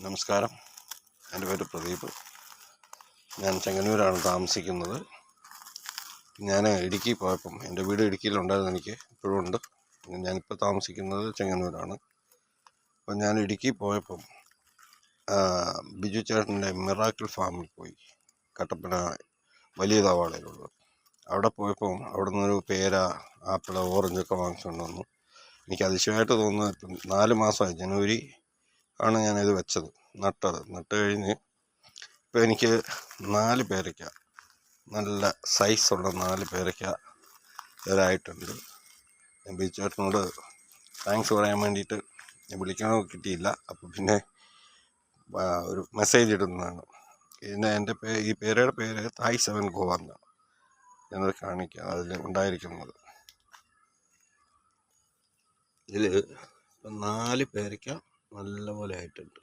നമസ്കാരം, എൻ്റെ പേര് പ്രദീപ്. ഞാൻ ചെങ്ങന്നൂരാണ് താമസിക്കുന്നത്. ഞാൻ ഇടുക്കി പോയപ്പം എൻ്റെ വീട് ഇടുക്കിയിലുണ്ടായിരുന്നു, എനിക്ക് ഇപ്പോഴും ഉണ്ട്. ഞാനിപ്പോൾ താമസിക്കുന്നത് ചെങ്ങന്നൂരാണ്. അപ്പം ഞാൻ ഇടുക്കി പോയപ്പം ബിജു ചേട്ടൻ്റെ മിറാക്കിൾ ഫാമിൽ പോയി. കട്ടപ്പന വലിയ തവാളയിലുള്ളത്. അവിടെ പോയപ്പം അവിടെ നിന്നൊരു പേര, ആപ്പിൾ, ഓറഞ്ചൊക്കെ വാങ്ങിച്ചുകൊണ്ട് വന്നു. എനിക്ക് അതിശയമായിട്ട് തോന്നുന്നത് 4 മാസമായി, ജനുവരി ആണ് ഞാനിത് വെച്ചത്, നട്ട് കഴിഞ്ഞ് ഇപ്പം എനിക്ക് 4 പേരയ്ക്ക, നല്ല സൈസുള്ള 4 പേരയ്ക്ക ഇതായിട്ടുണ്ട്. ഞാൻ ബിജുചേട്ടനോട് താങ്ക്സ് പറയാൻ വേണ്ടിയിട്ട് വിളിക്കണോ കിട്ടിയില്ല. അപ്പം പിന്നെ ഒരു മെസ്സേജ് ഇടുന്നതാണ്. പിന്നെ ഈ പേരയുടെ പേര് തായ് 7 ഗോവ എന്നാണ്. ഞാനത് കാണിക്കാം, അതിൽ ഉണ്ടായിരിക്കുന്നത്. ഇതിൽ 4 പേരയ്ക്ക നല്ലപോലെ ആയിട്ടുണ്ട്.